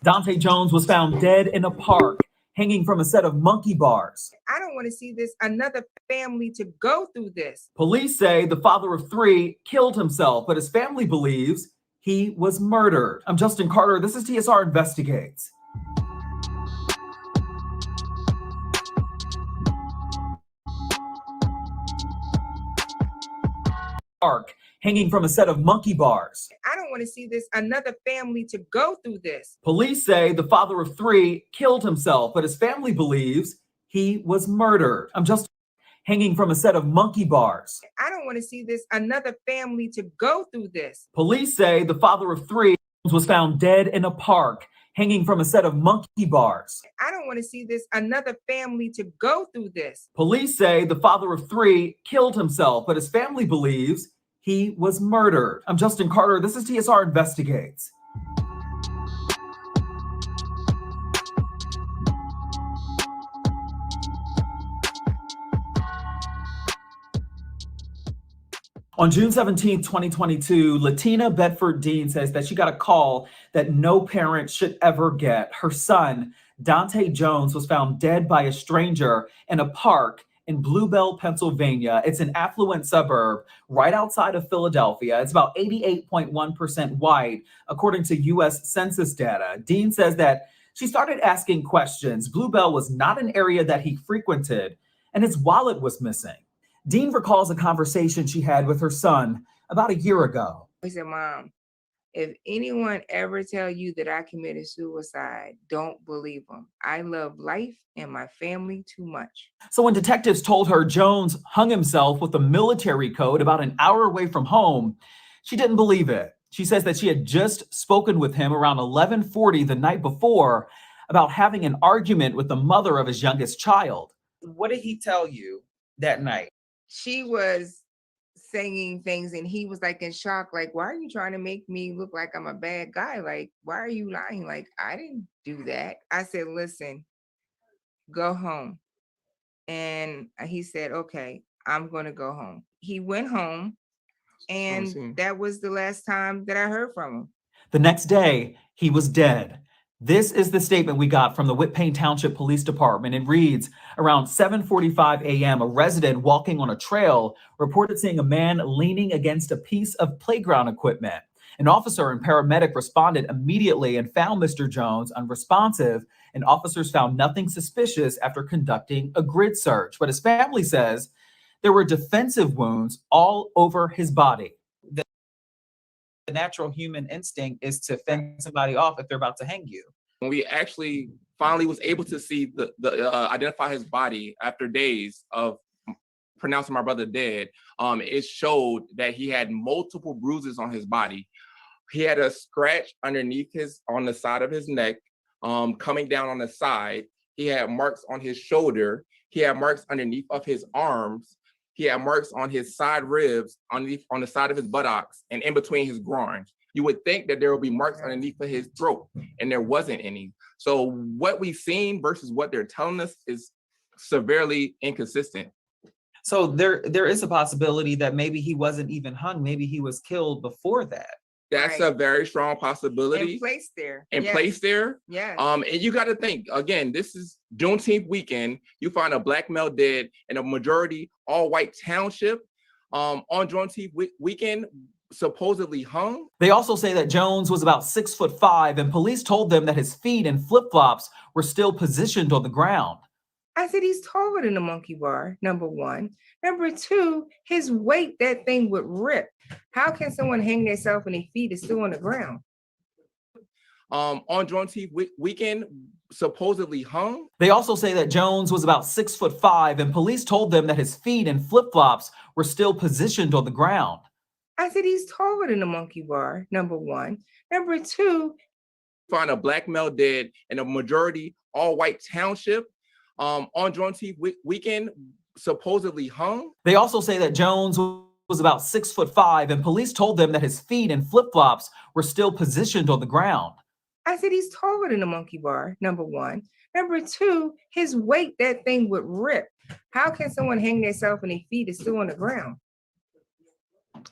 Dante Jones was found dead in a park, hanging from a set of monkey bars. I don't want to see another family to go through this. Police say the father of 3 killed himself, but his family believes he was murdered. I'm Justin Carter. This is TSR Investigates. Park, hanging from a set of monkey bars. I don't want to see another family to go through this. Police say the father of 3 killed himself, but his family believes he was murdered. I'm just hanging from a set of monkey bars. I don't want to see another family to go through this. Police say the father of 3 was found dead in a park, hanging from a set of monkey bars. I don't want to see another family to go through this. Police say the father of 3 killed himself, but his family believes he was murdered. I'm Justin Carter. This is TSR Investigates. On June 17, 2022, Latina Bedford Dean says that she got a call that no parent should ever get. Her son, Dante Jones, was found dead by a stranger in a park in Bluebell, Pennsylvania. It's an affluent suburb right outside of Philadelphia. It's about 88.1% white, according to U.S. Census data. Dean says that She started asking questions. Bluebell was not an area that he frequented, and his wallet was missing. Dean recalls a conversation she had with her son about a year ago. He said, Mom, if anyone ever tell you that I committed suicide, don't believe them. I love life and my family too much. So when detectives told her Jones hung himself with a military code about an hour away from home, she didn't believe it. She says that she had just spoken with him around 11:40 the night before about having an argument with the mother of his youngest child. What did he tell you that night? She was saying things and he was like in shock, like, why are you trying to make me look like I'm a bad guy? Like, why are you lying? Like, I didn't do that. I said, listen, go home. And he said, okay, I'm going to go home. He went home, and that was the last time that I heard from him. The next day, he was dead. This is the statement we got from the Whitpain Township Police Department. It reads, around 7:45 a.m., a resident walking on a trail reported seeing a man leaning against a piece of playground equipment. An officer and paramedic responded immediately and found Mr. Jones unresponsive, and officers found nothing suspicious after conducting a grid search. But his family says there were defensive wounds all over his body. The natural human instinct is to fend somebody off if they're about to hang you. When we actually finally was able to see identify his body after days of pronouncing my brother dead, it showed that he had multiple bruises on his body. He had a scratch underneath on the side of his neck, coming down on the side. He had marks on his shoulder. He had marks underneath of his arms. He had marks on his side ribs, on the side of his buttocks, and in between his groin. You would think that there would be marks underneath of his throat, and there wasn't any. So what we've seen versus what they're telling us is severely inconsistent. So there is a possibility that maybe he wasn't even hung. Maybe he was killed before that. That's a very strong possibility. And placed there. Placed there. Yeah. And you got to think, again, this is Juneteenth weekend. You find a black male dead in a majority all-white township on Juneteenth weekend, supposedly hung. They also say that Jones was about 6'5", and police told them that his feet and flip-flops were still positioned on the ground. I said, he's taller than a monkey bar, number one. Number two, his weight, that thing would rip. How can someone hang themselves and their feet is still on the ground? On Juneteenth weekend, supposedly hung. They also say that Jones was about 6'5", and police told them that his feet and flip-flops were still positioned on the ground. I said, he's taller than a monkey bar, number one. Number two, find a black male dead in a majority all-white township on Juneteenth weekend, supposedly hung. They also say that Jones was about 6'5", and police told them that his feet and flip-flops were still positioned on the ground. I said, he's taller than a monkey bar, number one. Number two, his weight, that thing would rip. How can someone hang themselves and their feet is still on the ground?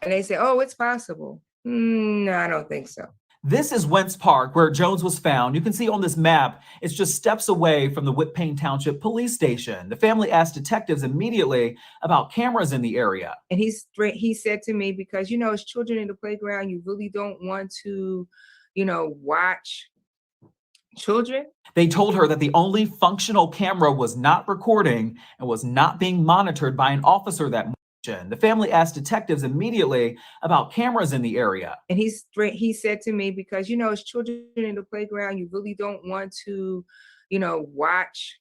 And they say, oh, it's possible. No, I don't think so. This is Wentz Park, where Jones was found. You can see on this map, it's just steps away from the Whitpain Township Police Station. The family asked detectives immediately about cameras in the area. And he said to me, because, as children in the playground, you really don't want to, watch children. They told her that the only functional camera was not recording and was not being monitored by an officer that morning. The family asked detectives immediately about cameras in the area. And he said to me, because, as children in the playground, you really don't want to, watch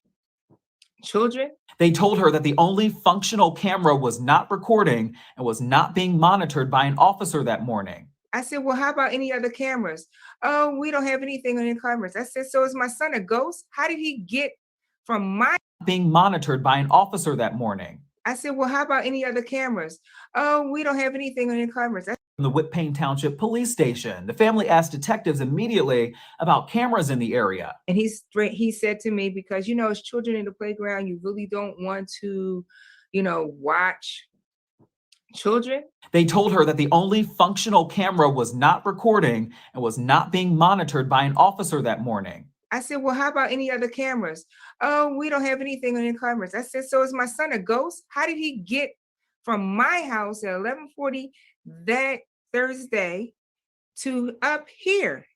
children. They told her that the only functional camera was not recording and was not being monitored by an officer that morning. I said, well, how about any other cameras? Oh, we don't have anything on the cameras. I said, so is my son a ghost? How did he get from my being monitored by an officer that morning? I said, well, how about any other cameras? Oh, we don't have anything on the cameras. From the Whitpain Township Police Station. The family asked detectives immediately about cameras in the area. And he said to me, because, as children in the playground, you really don't want to, watch children. They told her that the only functional camera was not recording and was not being monitored by an officer that morning. I said, well, how about any other cameras? Oh, we don't have anything on the cameras. I said, so is my son a ghost? How did he get from my house at 11:40 that Thursday to up here?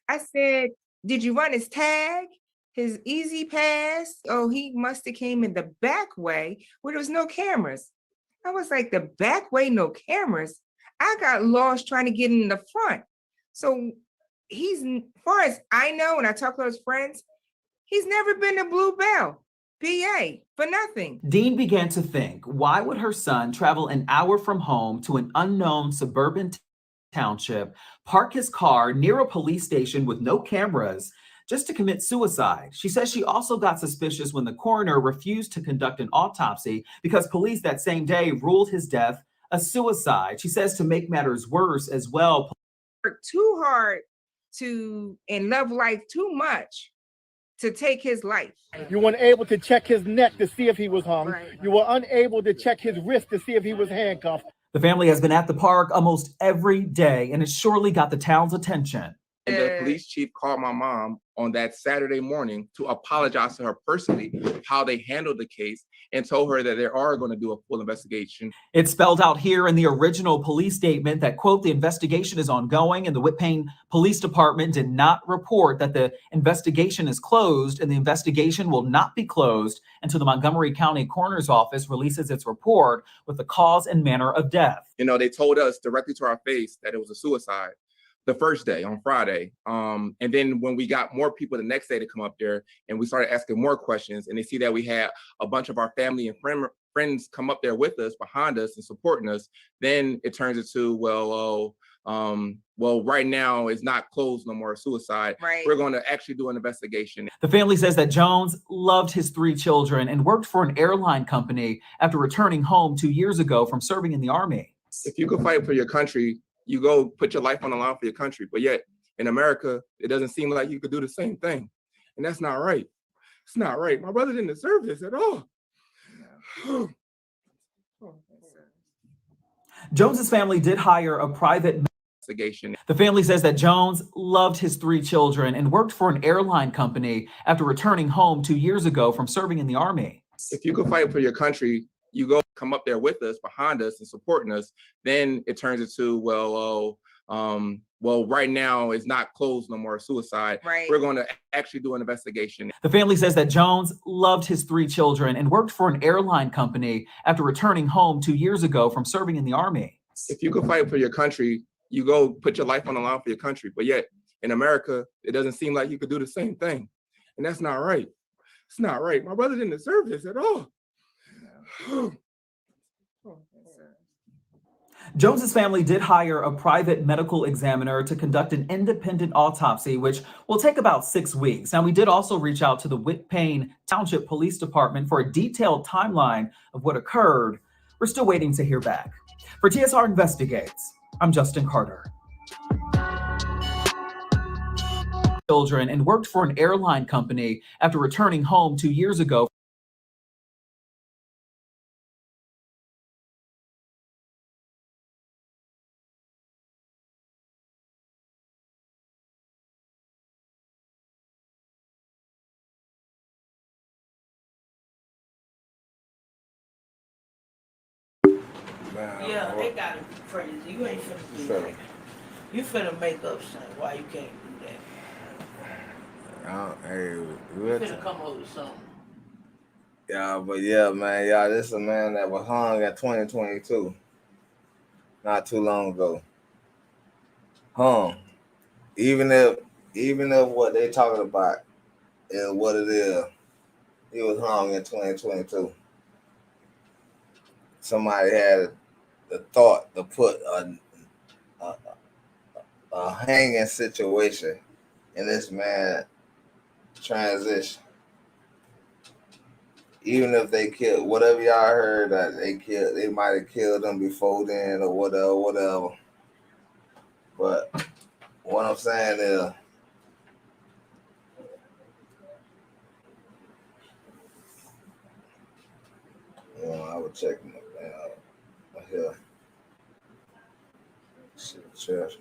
I said, Did you run his tag, his easy pass? Oh, he must have came in the back way where there was no cameras. I was like, the back way, no cameras? I got lost trying to get in the front. So he's, as far as I know, and I talk to his friends, he's never been to Blue Bell, PA, for nothing. Dean began to think, why would her son travel an hour from home to an unknown suburban township, park his car near a police station with no cameras, just to commit suicide? She says she also got suspicious when the coroner refused to conduct an autopsy because police that same day ruled his death a suicide. She says to make matters worse as well, worked too hard to and love life too much to take his life. You weren't able to check his neck to see if he was hung. You were unable to check his wrist to see if he was handcuffed. the family has been at the park almost every day, and it's surely got the town's attention. And the police chief called my mom on that Saturday morning to apologize to her personally how they handled the case and told her that they are going to do a full investigation. It's spelled out here in the original police statement that, quote, the investigation is ongoing, and the Whitpain Police Department did not report that the investigation is closed, and the investigation will not be closed until the Montgomery County Coroner's Office releases its report with the cause and manner of death. You know, they told us directly to our face that it was a suicide the first day on Friday. And then when we got more people the next day to come up there and we started asking more questions, and they see that we had a bunch of our family and friends come up there with us, behind us and supporting us, then it turns into, well, right now it's not closed no more, suicide. Right. We're going to actually do an investigation. The family says that Jones loved his 3 children and worked for an airline company after returning home 2 years ago from serving in the Army. If you could fight for your country, you go put your life on the line for your country. But yet in America, it doesn't seem like you could do the same thing. And that's not right. It's not right. My brother didn't deserve this at all. Jones's family did hire a private investigation. The family says that Jones loved his 3 children and worked for an airline company after returning home 2 years ago from serving in the Army. If you could fight for your country, you go come up there with us, behind us and supporting us, then it turns into, well, right now it's not closed no more, suicide. Right. We're going to actually do an investigation. The family says that Jones loved his 3 children and worked for an airline company after returning home 2 years ago from serving in the Army. If you could fight for your country, you go put your life on the line for your country. But yet in America, it doesn't seem like you could do the same thing. And that's not right. It's not right. My brother didn't deserve this at all. Jones's family did hire a private medical examiner to conduct an independent autopsy, which will take about 6 weeks. Now, we did also reach out to the Whitpain Township Police Department for a detailed timeline of what occurred. We're still waiting to hear back. For TSR Investigates, I'm Justin Carter. Children and worked for an airline company after returning home 2 years ago. Yeah, they got it crazy. You ain't finna do that. You finna make up something why you can't do that. Hey, You finna come up with something. Yeah, but yeah, man, y'all, this is a man that was hung in 2022, not too long ago. Hung. Even if what they talking about is what it is, he was hung in 2022. Somebody had the thought to put a hanging situation in this man transition. Even if they killed, whatever y'all heard that they might have killed him before then or whatever. But what I'm saying is, I was checking it out here. Shit, church.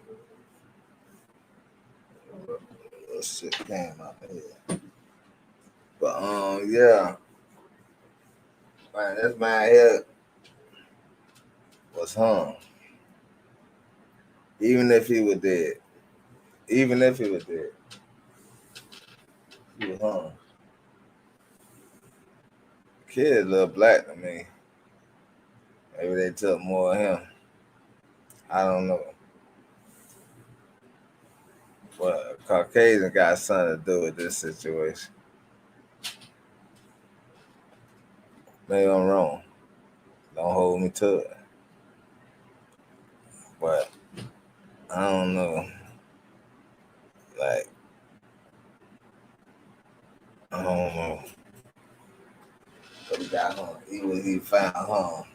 Shit came out here. But yeah. Man, this man here was hung. Even if he was dead. He was hung. Kid look black to me. Maybe they took more of him. I don't know. But Caucasian got something to do with this situation. Maybe I'm wrong. Don't hold me to it. But I don't know. Like, I don't know. But he got hung. He found hung.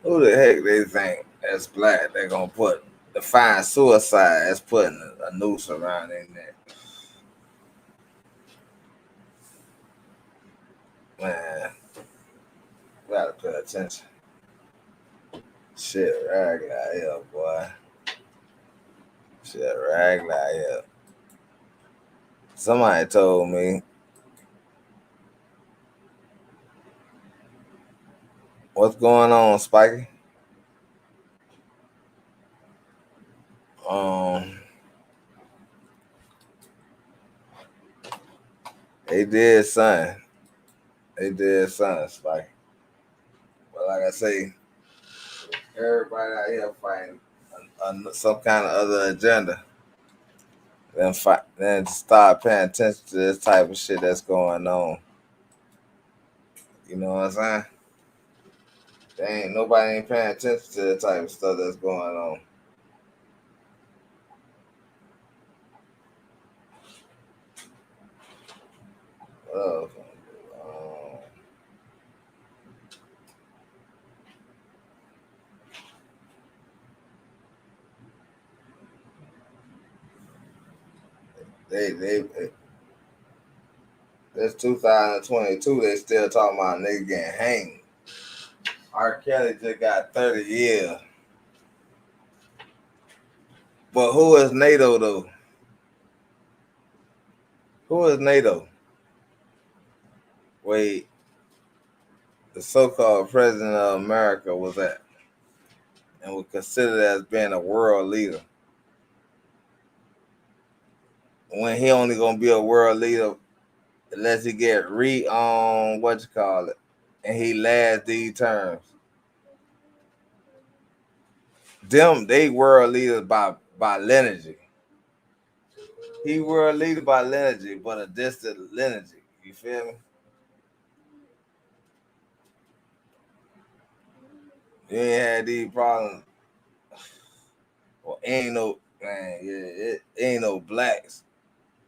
Who the heck they think that's black? They're gonna define suicide as putting a noose around their neck. Man, gotta pay attention. Shit, ragged out here, boy. Shit, ragged out here. Somebody told me what's going on, Spikey. They did something. Spikey. But like I say, everybody out here fighting some kind of other agenda. Then start paying attention to this type of shit that's going on. You know what I'm saying? Nobody ain't paying attention to the type of stuff that's going on. This 2022, they still talking about nigga getting hanged. R.Kelly just got 30 years. But who is Nato though? Who is Nato? Wait, the so-called president of America was that, and was considered as being a world leader. When he only gonna be a world leader unless he get and he lasts these terms. They world leaders by lineage. He world leader by lineage, but a distant lineage. You feel me? You ain't had these problems. Well, ain't no man. Yeah, it ain't no blacks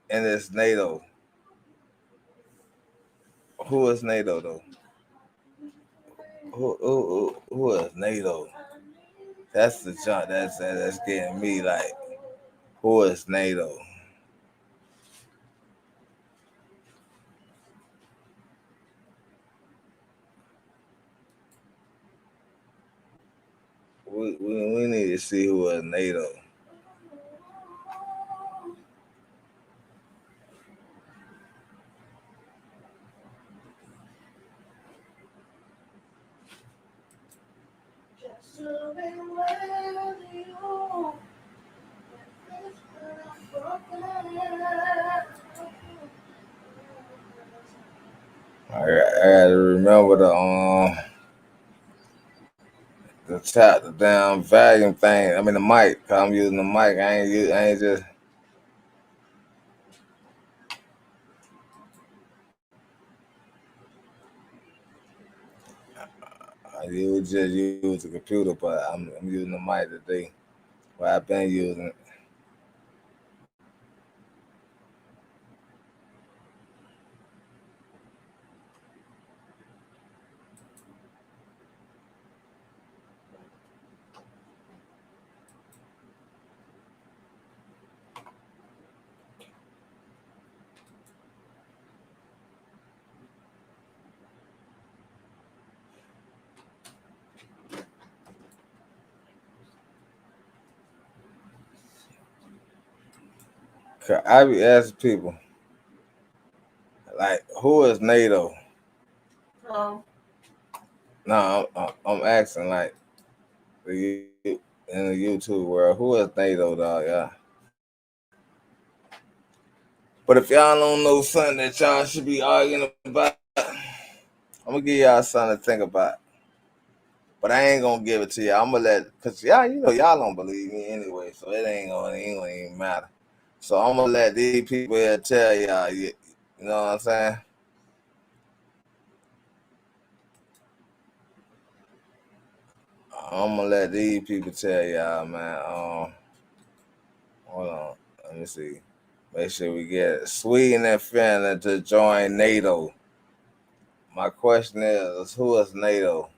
in this NATO. Who is NATO though? Who is NATO? That's the junk that's getting me like. Who is NATO? We need to see who is NATO. I gotta remember the damn volume thing. I mean the mic. Cause I'm using the mic. I ain't just. You just use the computer, but I'm using the mic today. Well, I've been using it. I be asking people, like, who is NATO? No, I'm asking, like, in the YouTube world. Who is Nato, dog? Yeah. But if y'all don't know something that y'all should be arguing about, I'm gonna give y'all something to think about. But I ain't gonna give it to y'all. I'm gonna cause y'all, y'all don't believe me anyway, so it ain't gonna even matter. So I'm gonna let these people here tell y'all, you know what I'm saying? I'm gonna let these people tell y'all, man. Hold on, let me see. Make sure we get Sweden and Finland to join NATO. My question is, who is NATO?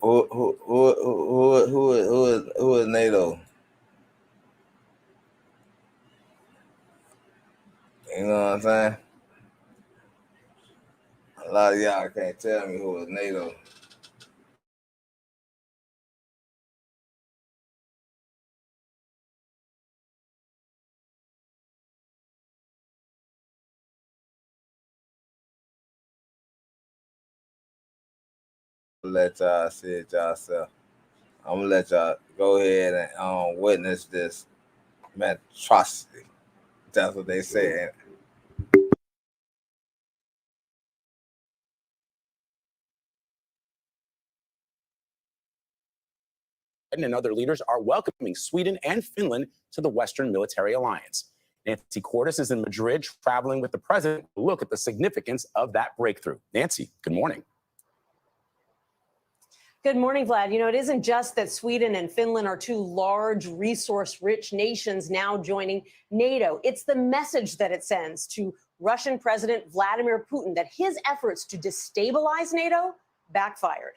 Who is NATO? You know what I'm saying? A lot of y'all can't tell me who is NATO. Let y'all see it yourself. I'm gonna let y'all go ahead and witness this atrocity. That's what they said. And other leaders are welcoming Sweden and Finland to the Western Military Alliance. Nancy Cordes is in Madrid traveling with the president to look at the significance of that breakthrough. Nancy, good morning. Good morning, Vlad. You know, it isn't just that Sweden and Finland are two large, resource-rich nations now joining NATO. It's the message that it sends to Russian President Vladimir Putin that his efforts to destabilize NATO backfired.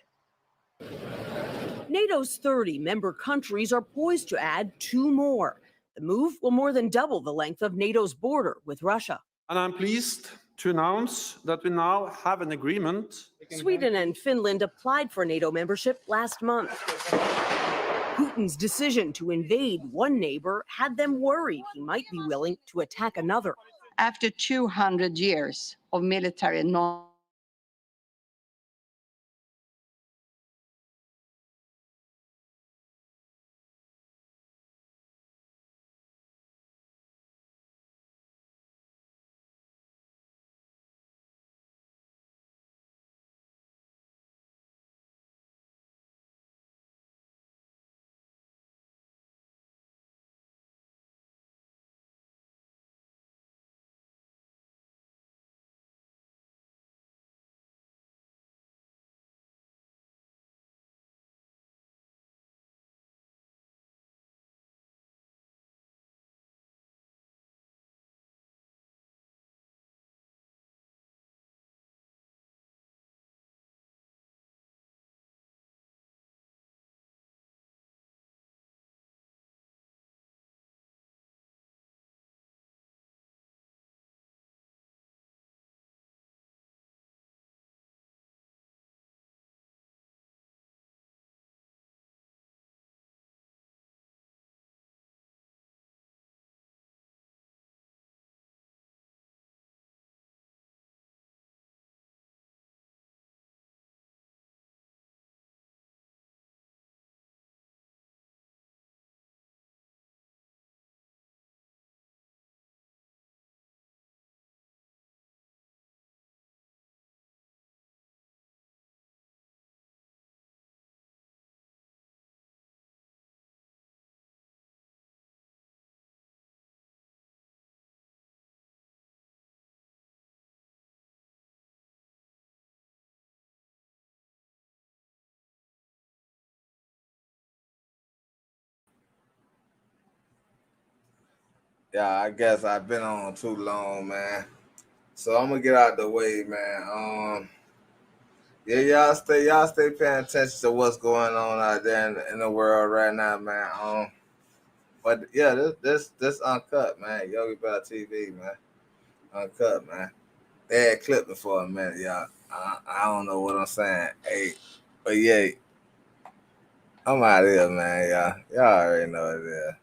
NATO's 30 member countries are poised to add 2 more. The move will more than double the length of NATO's border with Russia. And I'm pleased to announce that we now have an agreement. Sweden and Finland applied for NATO membership last month. Putin's decision to invade one neighbor had them worried he might be willing to attack another. After 200 years of military Yeah, I guess I've been on too long, man. So I'm gonna get out the way, man. Yeah, y'all stay paying attention to what's going on out there in the world right now, man. But yeah, this uncut, man. Yogi Bell TV, man. Uncut, man. They had clipped me for a minute, y'all. I don't know what I'm saying. Hey, but yeah, I'm out of here, man, y'all. Y'all already know it is.